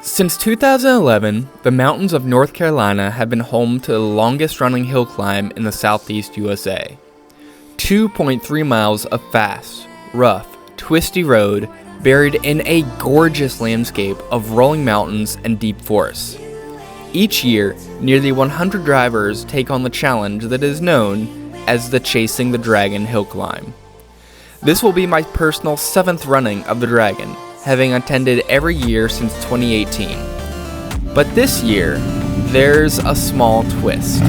Since 2011, the mountains of North Carolina have been home to the longest running hill climb in the southeast USA. 2.3 miles of fast, rough, twisty road buried in a gorgeous landscape of rolling mountains and deep forests. Each year, nearly 100 drivers take on the challenge that is known as the Chasing the Dragon hill climb. This will be my personal 7th running of the Dragon, having attended every year since 2018. But this year, there's a small twist.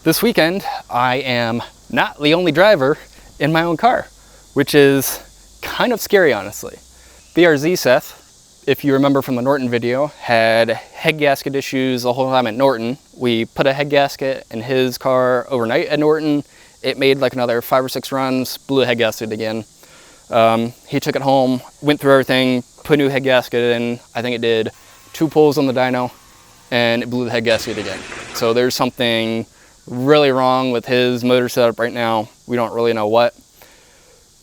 This weekend, I am not the only driver in my own car, which is kind of scary, honestly. BRZ Seth, if you remember from the Norton video, had head gasket issues the whole time at Norton. We put a head gasket in his car overnight at Norton. It made like another 5 or 6 runs, blew the head gasket again. He took it home, went through everything, put a new head gasket in. I think it did 2 pulls on the dyno, and it blew the head gasket again. So there's something really wrong with his motor setup right now. We don't really know what.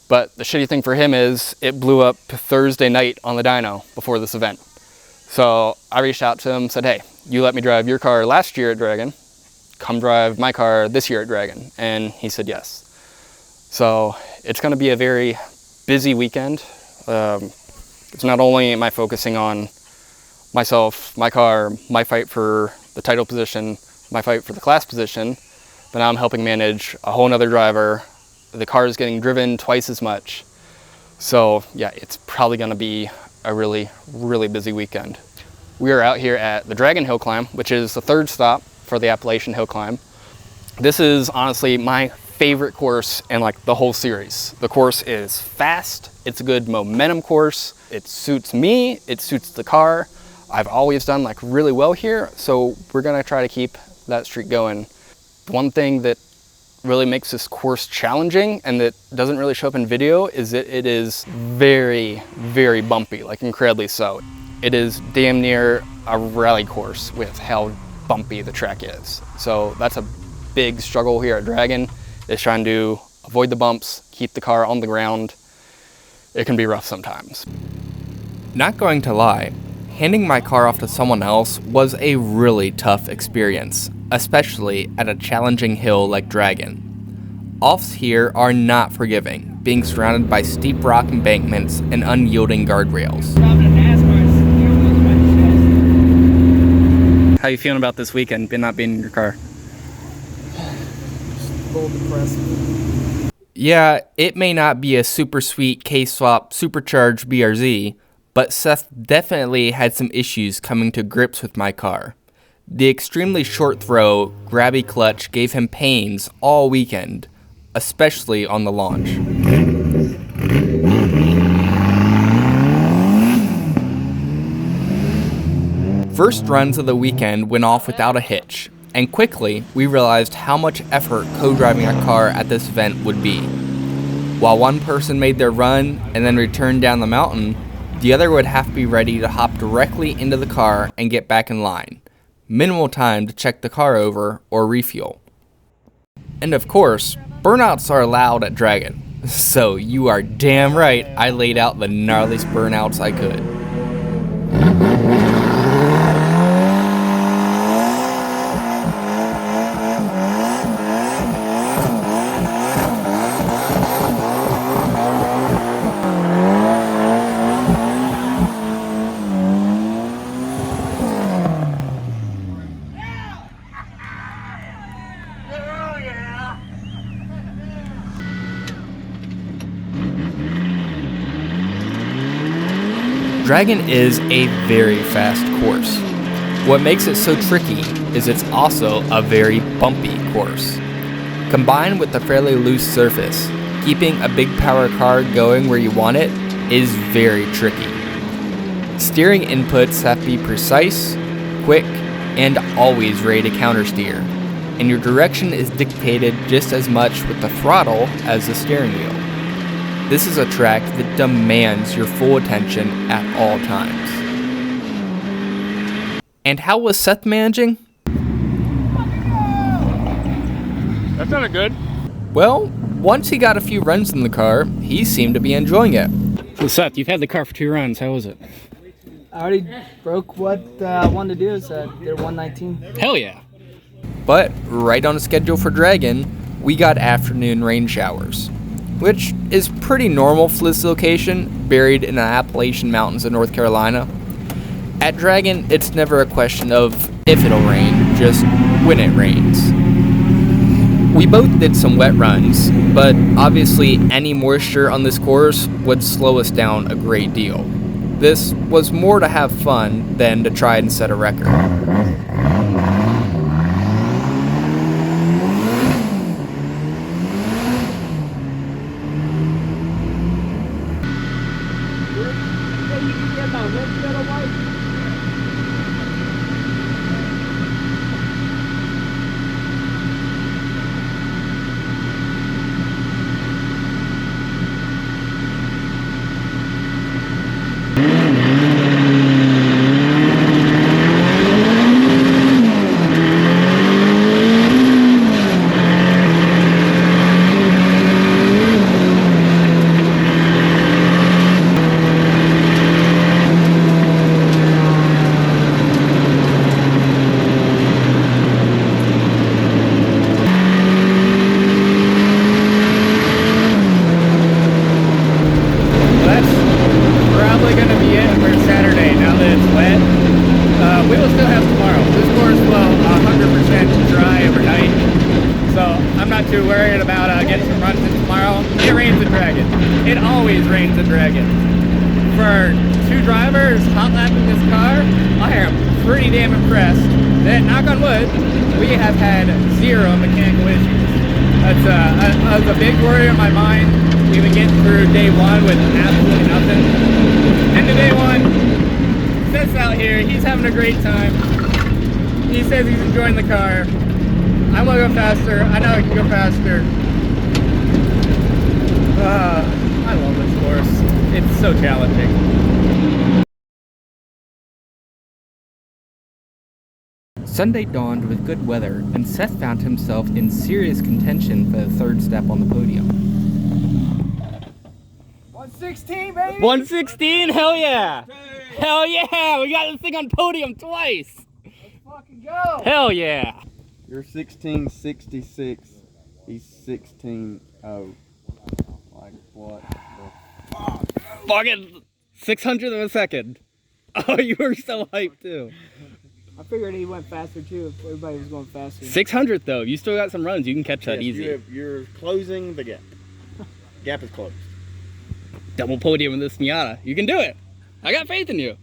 But the shitty thing for him is it blew up Thursday night on the dyno before this event. So I reached out to him, said, hey, you let me drive your car last year at Dragon. Come drive my car this year at Dragon. And he said yes. So it's going to be a very busy weekend. It's not only am I focusing on myself, my car, my fight for the title position, my fight for the class position, but now I'm helping manage a whole nother driver. The car is getting driven twice as much. So yeah, it's probably gonna be a really, really busy weekend. We are out here at the Dragon Hill Climb, which is the 3rd stop for the Appalachian Hill Climb. This is honestly my favorite course in like the whole series. The course is fast, it's a good momentum course, it suits me, it suits the car. I've always done like really well here, so we're gonna try to keep that streak going. One thing that really makes this course challenging and that doesn't really show up in video is that it is very, very bumpy, like incredibly so. It is damn near a rally course with how bumpy the track is. So that's a big struggle here at Dragon, is trying to avoid the bumps, keep the car on the ground. It can be rough sometimes. Not going to lie, handing my car off to someone else was a really tough experience, especially at a challenging hill like Dragon. Offs here are not forgiving, being surrounded by steep rock embankments and unyielding guardrails. How you feeling about this weekend, not being in your car? A little depressed. Yeah, it may not be a super sweet K-swap supercharged BRZ, but Seth definitely had some issues coming to grips with my car. The extremely short throw, grabby clutch gave him pains all weekend, especially on the launch. First runs of the weekend went off without a hitch, and quickly we realized how much effort co-driving a car at this event would be. While one person made their run and then returned down the mountain, the other would have to be ready to hop directly into the car and get back in line. Minimal time to check the car over or refuel. And of course, burnouts are allowed at Dragon. So you are damn right I laid out the gnarliest burnouts I could. Dragon is a very fast course. What makes it so tricky is it's also a very bumpy course. Combined with the fairly loose surface, keeping a big power car going where you want it is very tricky. Steering inputs have to be precise, quick, and always ready to countersteer, and your direction is dictated just as much with the throttle as the steering wheel. This is a track that demands your full attention at all times. And how was Seth managing? That sounded good. Well, once he got a few runs in the car, he seemed to be enjoying it. So Seth, you've had the car for 2 runs. How was it? I already broke what I wanted to do. They're 119. Hell yeah. But right on schedule for Dragon, we got afternoon rain showers, which is pretty normal for this location, buried in the Appalachian Mountains of North Carolina. At Dragon, it's never a question of if it'll rain, just when it rains. We both did some wet runs, but obviously any moisture on this course would slow us down a great deal. This was more to have fun than to try and set a record. We will still have tomorrow. This course will 100% dry overnight, so I'm not too worried about getting some runs in tomorrow. It rains at Dragon. It always rains at Dragon. For 2 drivers hot lapping this car, I am pretty damn impressed that, knock on wood, we have had 0 mechanical issues. That's a big worry in my mind. We've been getting through day 1 with absolutely nothing. End of day 1, Seth's out here, he's having a great time. He says he's enjoying the car. I want to go faster. I know I can go faster. I love this course. It's so challenging. Sunday dawned with good weather, and Seth found himself in serious contention for the 3rd step on the podium. 116, baby! 116? Hell yeah! Hell yeah! We got this thing on podium twice! Let's fucking go! Hell yeah! You're 1666. He's 16. Oh. Like what the fuck? Fucking 600th of a second. Oh, you were so hyped too. I figured he went faster too if everybody was going faster. 600th though. You still got some runs. You can catch that easy. You're closing the gap. Gap is closed. Double podium in this Miata. You can do it. I got faith in you.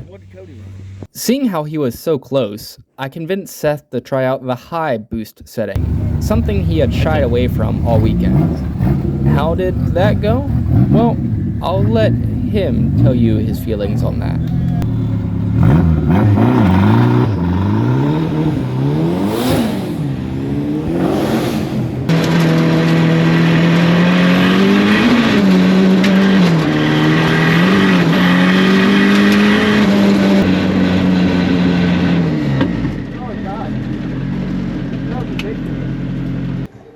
What did Cody run? Seeing how he was so close, I convinced Seth to try out the high boost setting, something he had shied away from all weekend. How did that go? Well, I'll let him tell you his feelings on that.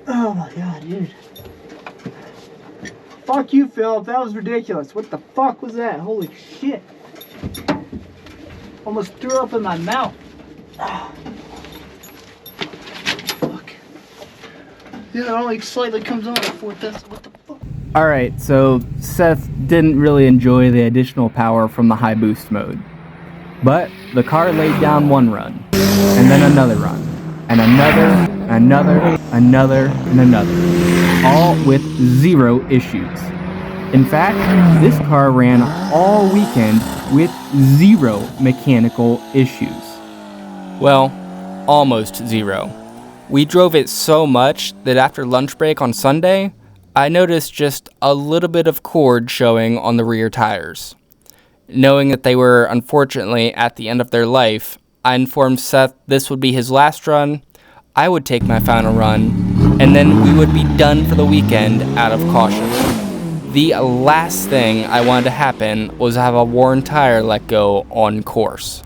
Oh my god, dude. Fuck you, Philip. That was ridiculous. What the fuck was that? Holy shit. Almost threw up in my mouth. Fuck. Yeah, it only slightly comes on at 4th. What the fuck? Alright, so Seth didn't really enjoy the additional power from the high boost mode. But the car laid down 1 run, and then another run, and another, and another, all with 0 issues. In fact, this car ran all weekend with 0 mechanical issues. Well, almost 0. We drove it so much that after lunch break on Sunday, I noticed just a little bit of cord showing on the rear tires. Knowing that they were unfortunately at the end of their life, I informed Seth this would be his last run, I would take my final run, and then we would be done for the weekend out of caution. The last thing I wanted to happen was have a worn tire let go on course.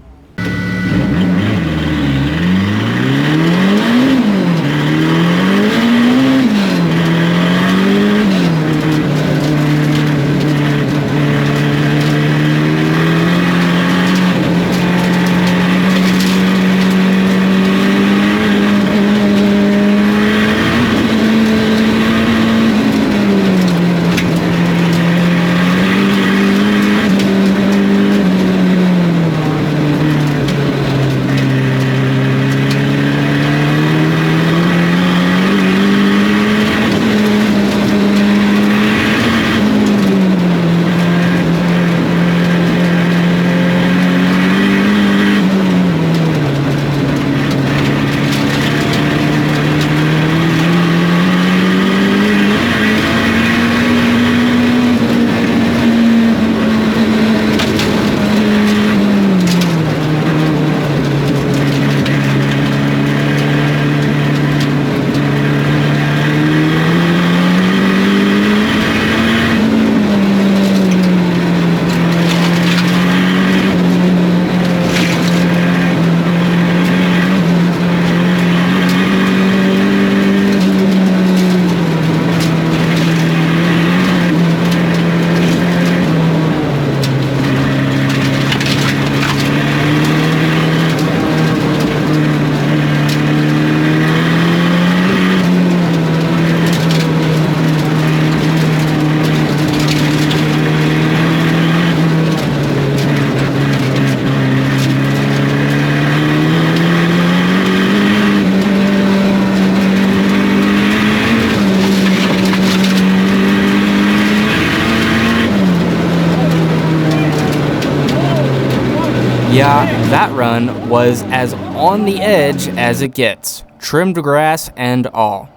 Yeah, that run was as on the edge as it gets, trimmed grass and all.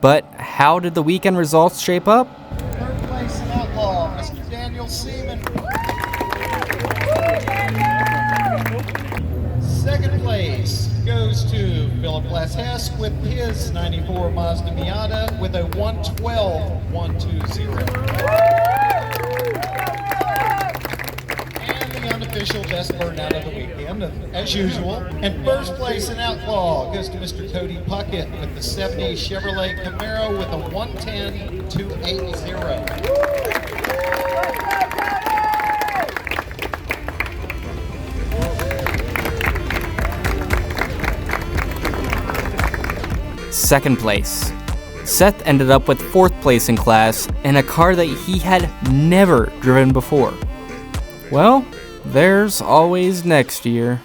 But how did the weekend results shape up? Third place in Outlaw, Mr. Daniel Seaman. Second place goes to Philip Glass-Hess with his 94 Mazda Miata with a 112.120. And the unofficial best burnout of the weekend, as usual. And first place in Outlaw goes to Mr. Cody Puckett with the 70 Chevrolet Camaro with a 110.280. Second place. Seth ended up with fourth place in class in a car that he had never driven before. Well, there's always next year.